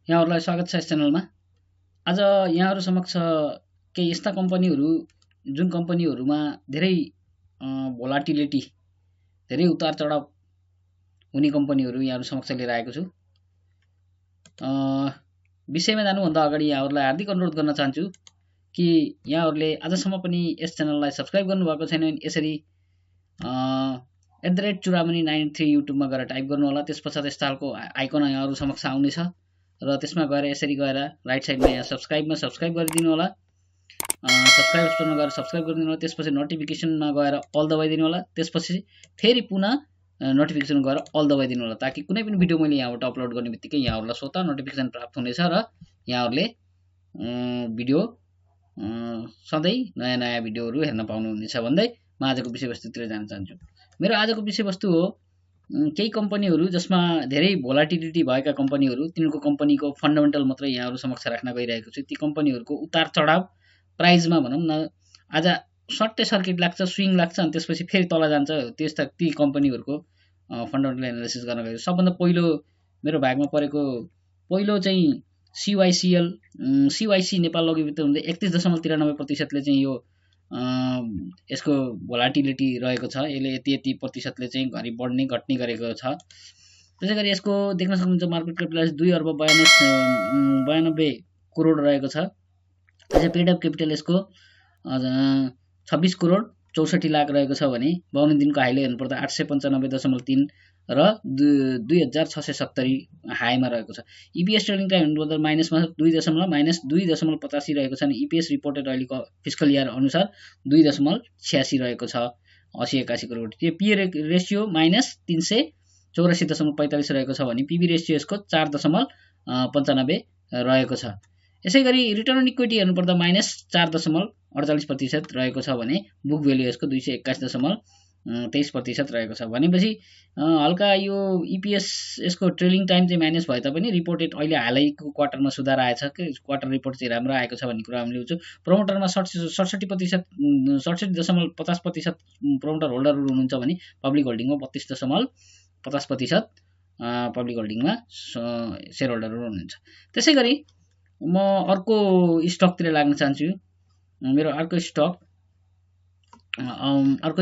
यहाँहरुलाई स्वागत छ यस च्यानलमा। आज यहाँहरु समक्ष केही यस्ता कम्पनीहरु जुन कम्पनीहरुमा धेरै भोलाटिलिटी धेरै उतार चढाव हुने कम्पनीहरु यहाँहरु समक्ष लिएर आएको छु। अ विषयमा जानुभन्दा अगाडि यहाँहरुलाई हार्दिक अनुरोध गर्न चाहन्छु कि यहाँहरुले आजसम्म पनि यस च्यानललाई सब्स्क्राइब गर्नुभएको छैन भने यसरी @चुरामनी93 युट्युबमा गएर टाइप गर्नु होला। त्यसपश्चात यस्तो खालको आइकन यहाँहरु समक्ष आउनेछ र त्यसमा गएर यसरी गएर राइट साइडमा यहाँ सब्स्क्राइब गरिदिनु होला। सब्स्क्राइब बटनमा गएर सब्स्क्राइब गरिदिनु होला। त्यसपछि नोटिफिकेसनमा गएर अल दबाइदिनु होला। त्यसपछि फेरि पुनः नोटिफिकेसन गएर अल दबाइदिनु होला ताकि कुनै पनि भिडियो मैले यहाँबाट अपलोड गर्ने बित्तिकै यहाँहरुलाई स्वतः नोटिफिकेसन प्राप्त हुनेछ र यहाँहरुले भिडियो सधैँ नयाँ नयाँ भिडियोहरु हेर्न पाउनुहुनेछ भन्दै म आजको विषयवस्तुतिर जान चाहन्छु। मेरो आजको विषयवस्तु हो केही कम्पनीहरु जसमा धेरै भोलाटिलिटी भएका कम्पनीहरु तिनीहरुको कम्पनीको फन्डामेन्टल मात्रै यहाँहरु समक्ष राख्न गइरहेको छु। ती कम्पनीहरुको उतार चढाव प्राइजमा भनौं न आज सर्टे सर्किट लाग्छ, स्विङ लाग्छ अनि त्यसपछि फेरि तल जान्छ। त्यस्ता ती कम्पनीहरुको फन्डामेन्टल एनालिसिस गर्न गएको। सबभन्दा पहिलो मेरो भागमा परेको पहिलो चाहिँ सीवाईसी नेपाल लघु हुँदै 31.93% ले चाहिँ यो यसको भोलाटिलिटी रहेको छ। यसले यति प्रतिशतले चाहिँ घरि बढ्ने घट्ने गरेको छ। त्यसैगरी यसको देख्न सक्नुहुन्छ मार्केट क्यापिटलाइज 2 अर्ब 92 करोड रहेको छ। त्यसै पेड अफ क्यापिटल यसको 26 करोड 64 लाख रहेको छ भने 52 दिनको हाईले हेर्नुपर्दा 895.3 र 2670 हाईमा रहेको छ। ईपीएस ट्रेडिङ टाइम हेर्नुपर्दा माइनसमा 2.85 रहेको छ अनि ईपीएस रिपोर्टेड अहिलेको फिस्कल इयर अनुसार 2.86 रहेको छ। 80-81 करोड। त्यो पी रेशियो -384.45 रहेको छ भने पीबी रेशियो यसको 4.95 रहेको छ। यसैगरी रिटर्न अन इक्विटी हेर्नुपर्दा -4.48% रहेको छ भने बुक भ्यालु यसको 221.23% रहेको छ। भनेपछि हल्का यो ईपीएस यसको ट्रेलिङ टाइम चाहिँ माइनस भए तापनि रिपोर्टेड अहिले हालैको क्वार्टरमा सुधार आएछ कि क्वार्टर रिपोर्ट चाहिँ राम्रो आएको छ भन्ने कुरा हामीले बुझ्छौँ। प्रमोटरमा 67.50% प्रमोटर होल्डरहरु हुनुहुन्छ भने पब्लिक होल्डिङमा 32.50% पब्लिक होल्डिङमा शेयर होल्डरहरु हुनुहुन्छ। त्यसैगरी म अर्को स्टकतिर लाग्न चाहन्छु। मेरो अर्को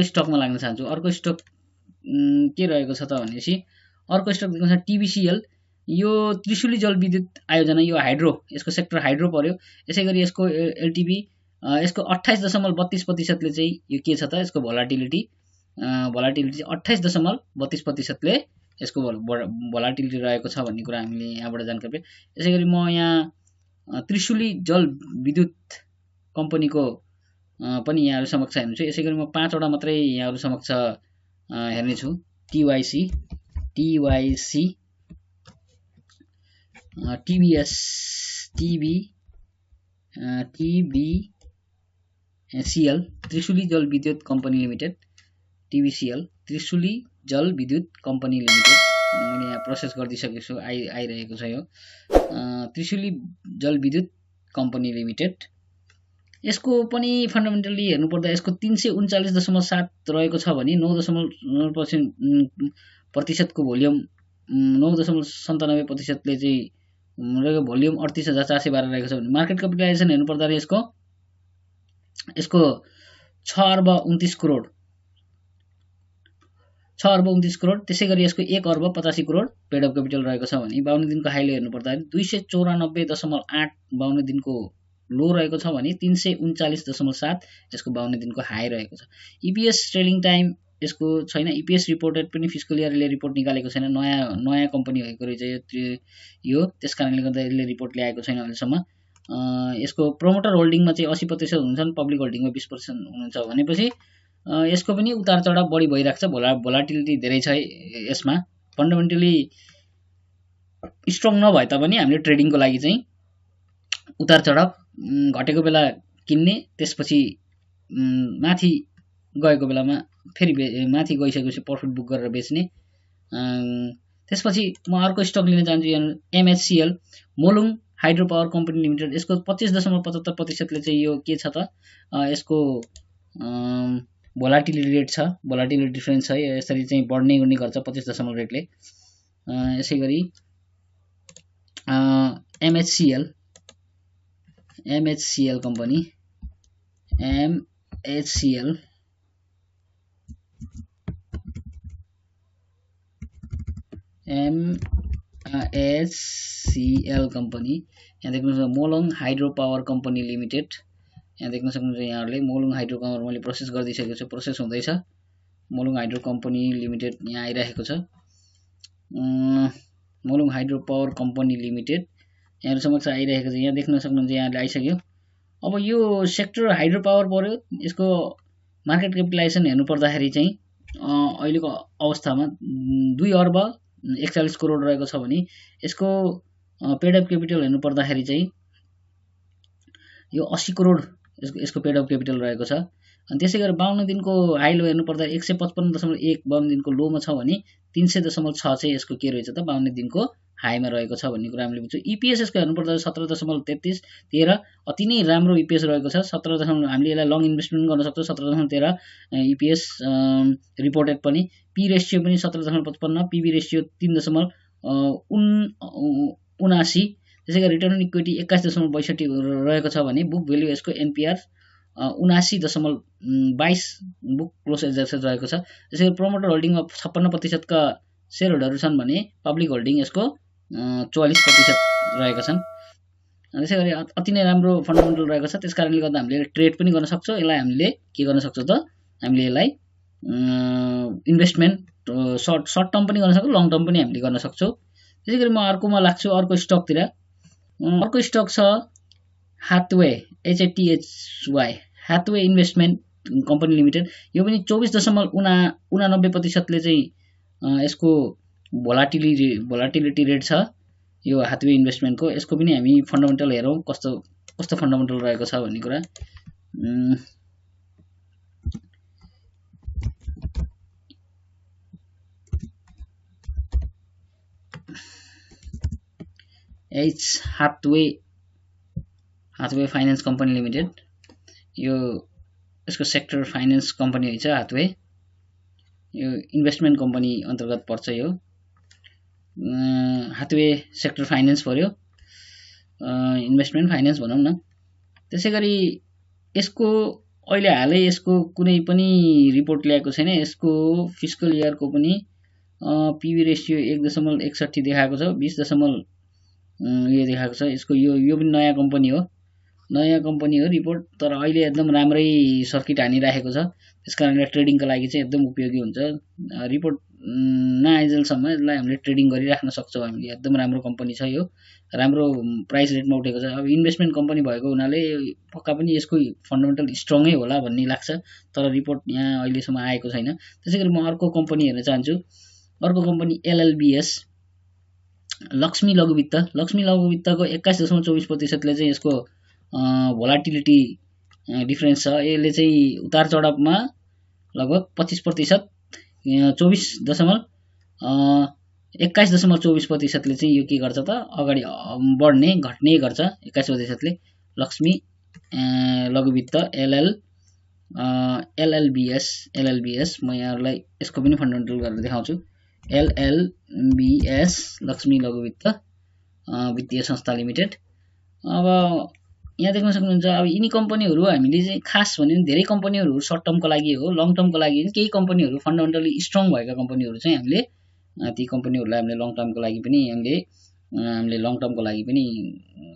स्टकमा लाग्न चाहन्छु। अर्को स्टक के रहेको छ त भनेपछि अर्को स्टक देख्न छ टीबीसीएल। यो त्रिशुली जलविद्युत आयोजना यो हाइड्रो यसको सेक्टर हाइड्रो पर्यो। यसैगरी यसको एलटीबी यसको 28.32% ले चाहिँ यो के छ त यसको भोलाटिलिटी 28.32% ले यसको भोलाटिलिटी रहेको छ भन्ने कुरा हामीले यहाँबाट जानकारी पायौं। यसैगरी म यहाँ त्रिशुली जल विद्युत कम्पनीको पनि यहाँहरु समक्ष हेर्छु। यसैगरी म 5 वटा मात्रै यहाँहरु समक्ष हेर्ने छु। टीवाईसी टीबीएस टीबीसीएल त्रिशुली जल विद्युत कम्पनी लिमिटेड। टीबीसीएल त्रिशुली जल विद्युत कम्पनी लिमिटेड मैले यहाँ प्रोसेस गरिदिसकेको छु। आइरहेको छ यो त्रिशुली जल विद्युत कम्पनी लिमिटेड। यसको पनि फन्डामेन्टली हेर्नुपर्दा यसको 339.7 रहेको छ भने 9.9% को भोल्युम 9.97% ले चाहिँ रहेको भोल्युम 38,412 रहेको छ भने मार्केट क्यापिटलाइजेसन हेर्नुपर्दा यसको 6 अर्ब 29 करोड 6 अर्ब 29 करोड। त्यसैगरी यसको 1 अर्ब 85 करोड पेड अफ क्यापिटल रहेको छ भने 52 दिनको हाईले हेर्नुपर्दा 294.8 52 दिनको लो रहेको छ भने 339.7 यसको 52 दिनको हाई रहेको छ। ईपीएस ट्रेडिङ टाइम यसको छैन। ईपीएस रिपोर्टेड पनि फिस्कल इयरले रिपोर्ट निकालेको छैन। नयाँ कम्पनी भएको रहेछ यो त्यसकारणले गर्दा यसले रिपोर्ट ल्याएको छैन अहिलेसम्म। यसको प्रमोटर होल्डिङमा चाहिँ 80% हुन्छन्, पब्लिक होल्डिङमा 20% हुनुहुन्छ भनेपछि यसको पनि उतार चढाव बढी भइराख्छ। भोलाटिलिटी धेरै छ यसमा। फन्डामेन्टली स्ट्रङ नभए तापनि हामीले ट्रेडिङको लागि चाहिँ उतार चढाव घटेको बेला किन्ने, त्यसपछि माथि गएको बेलामा फेरि माथि गइसकेपछि प्रफिट बुक गरेर बेच्ने। त्यसपछि म अर्को स्टक लिन चाहन्छु एमएचसीएल Molung hydro power company limited. यसको 25.75% ले चाहिँ यो के छ त यसको भोलाटिलिटी रेट छ। भोलाटिलिटी डिफरेन्स छ। यसरी चाहिँ बढ्ने गर्छ 25 दशमलव रेटले। यसैगरी MHCL कम्पनी MHCL कम्पनी यहाँ देख्नुहुन्छ मोलङ हाइड्रो पावर कम्पनी लिमिटेड यहाँ देख्न सक्नुहुन्छ यहाँहरुले मोलङ हाइड्रो पावर मैले प्रोसेस गर्दिसकेको छु प्रोसेस हुँदैछ मोलङ हाइड्रो कम्पनी लिमिटेड यहाँ आइरहेको छ मोलङ हाइड्रो पावर कम्पनी लिमिटेड यहाँहरु समक्ष आइरहेको छ यहाँ देख्न सक्नुहुन्छ यहाँले आइसक्यो अब यो सेक्टर हाइड्रो पावर पर्यो यसको मार्केट क्यापिटलाइजेसन हेर्नु पर्दाखेरि चाहिँ अहिलेको अवस्थामा 2 अर्ब 41 करोड रहेको छ भने यसको पेड अप क्यापिटल हेर्नु पर्दाखेरि चाहिँ यो 80 करोड यसको पेड अप क्यापिटल रहेको छ अनि त्यसैगरी 52 दिनको हाई लो हेर्नु पर्दा 155.1 52 दिनको लोमा छ भने 300.6 चाहिँ यसको के रहेछ त 52 दिनको हाईमा रहेको छ भन्ने कुरा हामीले बुझ्छौं ईपीएस यसको हेर्नु पर्दा 17.33 13 अति नै राम्रो ईपीएस रहेको छ 17 हामीले यसलाई लङ इन्भेस्टमेन्ट गर्न सक्छौं 17.13 ईपीएस रिपोर्टेड पनि पी रेशियो पनि 17.55 पीबी रेशियो 3.79 त्यसैगरी रिटर्न अन इक्विटी 21.62 रहेको छ भने बुक भ्यालु यसको एनपीआर 79.22 बुक क्लोज एडजस्टेड रहेको छ त्यसैगरी प्रोमोटर होल्डिङमा 56% का शेयर होल्डरहरु छन् भने पब्लिक होल्डिङ यसको 44% रहेका छन् त्यसैगरी अति नै राम्रो फन्डामेन्टल रहेको छ त्यसकारणले गर्दा हामीले ट्रेड पनि गर्न सक्छौं यसलाई हामीले के गर्न सक्छौं त हामीले यसलाई इन्भेस्टमेन्ट शर्ट टर्म पनि गर्न सक्छौं लङ टर्म पनि हामीले गर्न सक्छौं त्यसैगरी म अर्कोमा लाग्छु अर्को स्टकतिर अर्को स्टक छ Hathway HATHY Hathway investment company limited यो पनि 24.89% ले चाहिँ यसको भोलाटिलिटी रेट छ यो हाथवे इन्भेस्टमेन्टको यसको पनि हामी फन्डामेन्टल हेरौं कस्तो फन्डामेन्टल रहेको छ भन्ने कुरा हाथवे फाइनान्स कम्पनी लिमिटेड यो यसको सेक्टर फाइनान्स कम्पनी हो हाथवे यो इन्भेस्टमेन्ट कम्पनी अन्तर्गत पर्छ यो हाथवे सेक्टर फाइनान्स पर्यो इन्भेस्टमेन्ट फाइनान्स भनौं न त्यसैगरी यसको अहिले हालै यसको कुनै पनि रिपोर्ट ल्याएको छैन यसको फिस्कल इयरको पनि पीबी रेशियो 1.61 देखाएको छ 20 यो देखाएको छ यसको यो पनि नयाँ कम्पनी हो रिपोर्ट तर अहिले एकदम राम्रै सर्किट हानिराखेको छ त्यसकारणले ट्रेडिङको लागि चाहिँ एकदम उपयोगी हुन्छ रिपोर्ट नआइजेलसम्म यसलाई हामीले ट्रेडिङ गरिराख्न सक्छौं हामीले एकदम राम्रो कम्पनी छ यो राम्रो प्राइस रेटमा उठेको छ अब इन्भेस्टमेन्ट कम्पनी भएको हुनाले पक्का पनि यसको फन्डामेन्टल स्ट्रङै होला भन्ने लाग्छ तर रिपोर्ट यहाँ अहिलेसम्म आएको छैन त्यसैगरी म अर्को कम्पनी हेर्न चाहन्छु अर्को कम्पनी LLBS लक्ष्मी लघुवित्तको 21.24% ले चाहिँ यसको भोलाटिलिटी डिफरेन्स छ यसले चाहिँ उतार चढावमा लगभग 25% 21.24% ले चाहिँ यो के गर्छ त अगाडि बढ्ने घट्ने गर्छ 21% ले लक्ष्मी लघुवित्त LLBS म यहाँहरुलाई यसको पनि फन्डामेन्टल गरेर देखाउँछु LLBS लक्ष्मी लघुवित्त वित्तीय संस्था लिमिटेड अब यहाँ देख्न सक्नुहुन्छ अब यिनी कम्पनीहरु हामीले चाहिँ खास भने धेरै कम्पनीहरु सर्ट टर्मको लागि हो लङ टर्मको लागि केही कम्पनीहरु फन्डामेन्टली स्ट्रङ भएका कम्पनीहरु चाहिँ हामीले ती कम्पनीहरुलाई हामीले लङ टर्मको लागि पनि हामीले लङ टर्मको लागि पनि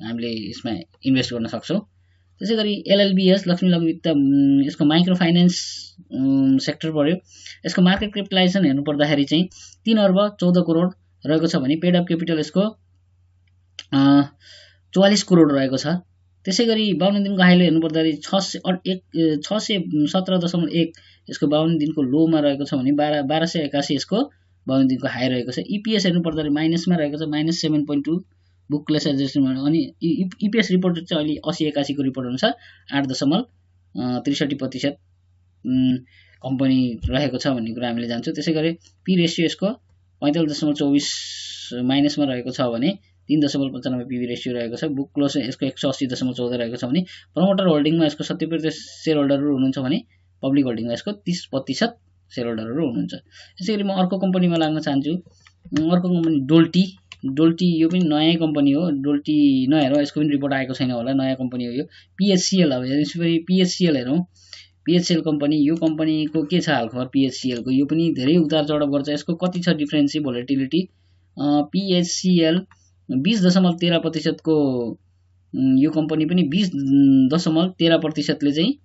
हामीले यसमा इन्भेस्ट गर्न सक्छौं त्यसैगरी LLBS लक्ष्मी लघुवित्त यसको माइक्रो फाइनान्स सेक्टर पर्यो यसको मार्केट क्यापिटलाइजेसन हेर्नु पर्दाखेरि चाहिँ 3 अर्ब 14 करोड रहेको छ भने पेड अप क्यापिटल यसको 44 करोड रहेको छ त्यसैगरी 52 दिनको हाईले हेर्नु पर्दाखेरि 617.1 यसको 52 दिनको लोमा रहेको छ भने 1281 यसको 52 दिनको हाई रहेको छ ईपीएस हेर्नु पर्दाखेरि माइनसमा रहेको छ -7.2 बुकलेस एडजस्टमेन्ट अनि ईपीएस रिपोर्ट चाहिँ अहिले 8081 को रिपोर्ट अनुसार 8.63% कम्पनी रहेको छ भन्ने कुरा हामीले जान्छौं त्यसैगरी पी रेशियो यसको 45.24 माइनसमा रहेको छ भने 3.95 पीबी रेशियो रहेको छ बुक क्लोज यसको 180.14 रहेको छ भने प्रमोटर होल्डिङमा यसको 70% शेयर होल्डरहरु हुनुहुन्छ भने पब्लिक होल्डिङमा यसको 30% शेयर होल्डरहरु हुनुहुन्छ त्यसैगरी म अर्को कम्पनीमा लाग्न चाहन्छु अर्को कम्पनी डोल्टी यो पनि नयाँ कम्पनी हो। डोल्टी नहेरौँ, यसको पनि रिपोर्ट आएको छैन होला, नयाँ कम्पनी हो यो। पिएचसिएल, अब यसरी पिएचसिएल हेरौँ, पिएचसिएल कम्पनी, यो कम्पनीको के छ हालखबर पिएचसिएल को? यो पनि धेरै उतार चढाव गर्छ। यसको कति छ डिफरेन्स चाहिँ भोलेटिलिटी? पिएचसिएल 20.13% को यो कम्पनी पनि 20.13%ले चाहिँ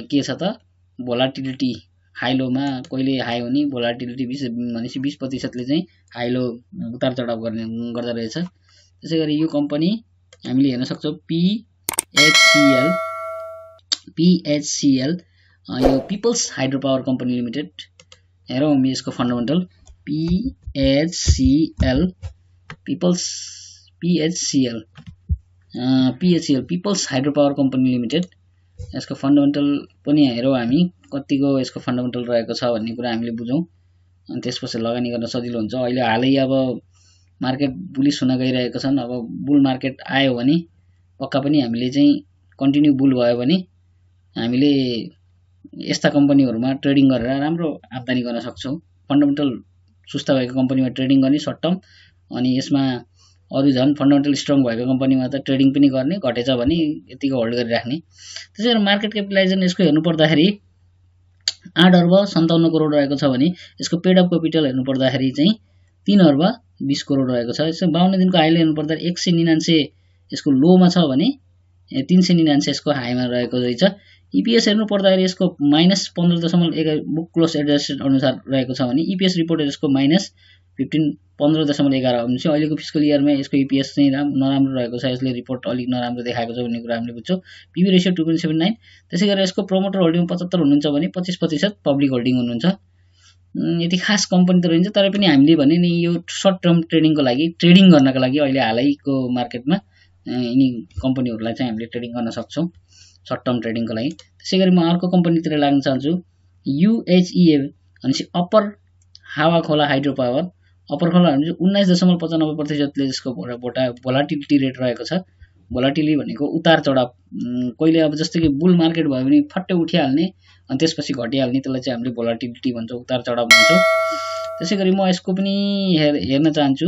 के छ त भोलाटिलिटी हाइलोमा कहिले हाई हुने, भोलाटिलिटी 20 भनेपछि 20%ले चाहिँ हाइलो उतार चढाव गर्दा रहेछ। त्यसै गरी यो कम्पनी हामीले हेर्न सक्छौँ पिएचसिएल यो peoples hydro power company limited. हेरौँ यसको fundamental PHCL peoples hydro power company limited. यसको फन्डामेन्टल पनि हेरौँ हामी कतिको यसको फन्डामेन्टल रहेको छ भन्ने कुरा हामीले बुझौँ, अनि त्यसपछि लगानी गर्न सजिलो हुन्छ। अहिले हालै अब मार्केट बुलिस हुन गइरहेको छन्। अब बुल मार्केट आयो भने पक्का पनि हामीले चाहिँ कन्टिन्यू बुल भयो भने हामीले यस्ता कम्पनीहरुमा ट्रेडिङ गरेर राम्रो आम्दानी गर्न सक्छौँ। फन्डामेन्टल सुस्त भएको कम्पनीमा ट्रेडिङ गर्ने सर्ट टर्म, अनि यसमा अरु झन् फन्डामेन्टल स्ट्रङ भएको कम्पनीमा त ट्रेडिङ पनि गर्ने, घटेछ भने यतिको होल्ड गरिराख्ने। त्यसैगरी मार्केट क्यापिटलाइजेसन यसको हेर्नु पर्दाखेरि 8 अर्ब 57 करोड रहेको छ भने यसको पेड अफ क्यापिटल हेर्नु पर्दाखेरि चाहिँ 3 अर्ब 20 करोड रहेको छ। यसको 52 दिनको हाईले हेर्नु पर्दा 199 यसको लोमा छ भने 399 यसको हाईमा रहेको रहेछ। ईपीएस हेर्नु पर्दाखेरि यसको -15.1 बुक क्लोज एडजस्टेड अनुसार रहेको छ भने ईपीएस रिपोर्टेड यसको -15.11 हुन्छ। अहिलेको फिस्कल इयरमा यसको ईपीएस चाहिँ नराम्रो रहेको छ, यसले रिपोर्ट अलिक नराम्रो देखाएको छ भन्ने कुरा हामीले बुझ्छौँ। PB ratio 2.79। त्यसैगरी यसको प्रमोटर होल्डिङ 75 हुनुहुन्छ भने 25% पब्लिक होल्डिङ हुनुहुन्छ। यति खास कम्पनी त रहन्छ, तर पनि हामीले भने नि यो सर्ट टर्म ट्रेडिङको लागि, ट्रेडिङ गर्नका लागि अहिले हालैको मार्केटमा यिनी कम्पनीहरूलाई चाहिँ हामीले ट्रेडिङ गर्न सक्छौँ सर्ट टर्म ट्रेडिङको लागि। त्यसैगरी म अर्को कम्पनीतिर लाग्न चाहन्छु, युएचईए भनेपछि अप्पर हावा खोला हाइड्रो पावर। अप्पर खोला भनेपछि 19.95% ले यसको भोलाटिलिटी रेट रहेको छ। भोलाटिलिटी भनेको उतार चढाव, कहिले अब जस्तै कि बुल मार्केट भयो भने फट्टै उठिहाल्ने अनि त्यसपछि घटिहाल्ने, त्यसलाई चाहिँ हामीले भोलाटिलिटी भन्छौँ, उतार चढाव भन्छौँ। त्यसैगरी म यसको पनि हेर्न चाहन्छु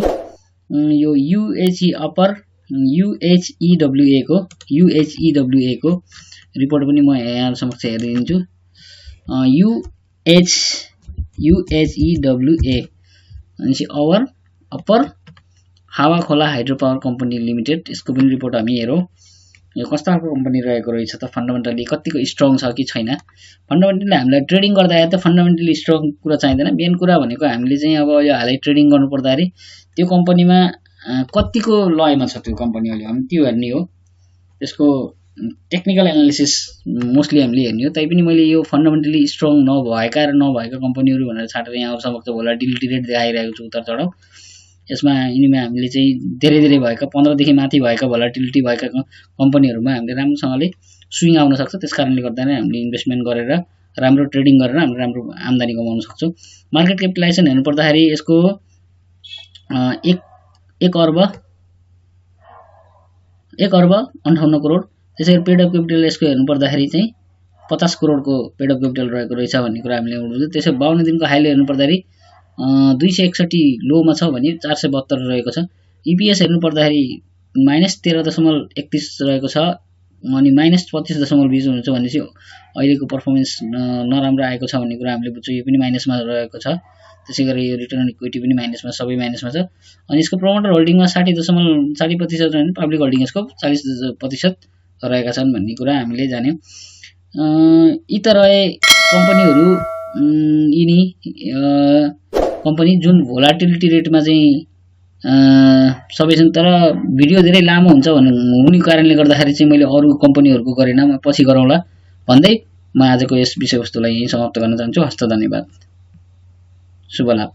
यो युएचईडब्ल्यूए को रिपोर्ट पनि म यहाँ समक्ष हेरिदिन्छु। युएचईडब्ल्यूए भनेपछि अप्पर हावा खोला हाइड्रो पावर कम्पनी लिमिटेड। यसको पनि रिपोर्ट हामी हेरौँ, यो कस्तो खालको कम्पनी रहेको रहेछ त, फन्डामेन्टली कतिको स्ट्रङ छ कि छैन। फन्डामेन्टली हामीलाई ट्रेडिङ गर्दाखेरि त फन्डामेन्टली स्ट्रङ कुरा चाहिँदैन, मेन कुरा भनेको हामीले चाहिँ अब यो हालै ट्रेडिङ गर्नु पर्दाखेरि त्यो कम्पनीमा कतिको लयमा छ त्यो कम्पनी, अहिले हामी त्यो हेर्ने हो। त्यसको टेक्निकल एनालिसिस मोस्टली हामीले हेर्ने हो। तैपनि मैले यो फन्डामेन्टली स्ट्रङ नभएका कम्पनीहरू भनेर छाटेर यहाँ समक्ष भोलाटिलिटी रेट देखाइरहेको छु, उतार चढाव। यसमा यिनीमा हामीले चाहिँ धेरै भएका 15 देखि माथि भएका भोलाटिलिटी भएका कम्पनीहरूमा हामीले राम्रोसँगले स्विङ आउन सक्छ। त्यसकारणले गर्दा नै हामीले इन्भेस्टमेन्ट गरेर राम्रो ट्रेडिङ गरेर हामीले राम्रो आम्दानी कमाउन सक्छौँ। मार्केट क्यापिटलाइजेसन हेर्नु पर्दाखेरि यसको 1 अर्ब 58 करोड। त्यसैगरी पेड अफ क्यापिटल यसको हेर्नु पर्दाखेरि चाहिँ 50 करोडको पेड अफ क्यापिटल रहेको रहेछ भन्ने कुरा हामीले बुझ्छौँ। त्यसै 52 दिनको हाईले हेर्नु पर्दाखेरि 261 लोमा छ भने 472 रहेको छ। ईपीएस हेर्नु पर्दाखेरि -13.31 रहेको छ अनि -25.20 हुन्छ भनेपछि अहिलेको पर्फर्मेन्स नराम्रो आएको छ भन्ने कुरा हामीले बुझ्छौँ। यो पनि माइनसमा रहेको छ। त्यसैगरी यो रिटर्न अन इक्विटी पनि माइनसमा, सबै माइनसमा छ। अनि यसको प्रमोटर होल्डिङमा 60% भने पब्लिक होल्डिङ यसको 40% रहेका छन् भन्ने कुरा हामीले जान्यौँ। यी त रहे कम्पनीहरू, यिनी कम्पनी जुन भोलाटिलिटी रेटमा चाहिँ सबै छन्। तर भिडियो धेरै लामो हुन्छ हुने कारणले गर्दाखेरि चाहिँ मैले अरू कम्पनीहरूको गरेन, म पछि गरौँला भन्दै म आजको यस विषयवस्तुलाई यहीँ समाप्त गर्न चाहन्छु। हस्त धन्यवाद, शुभ लाभ।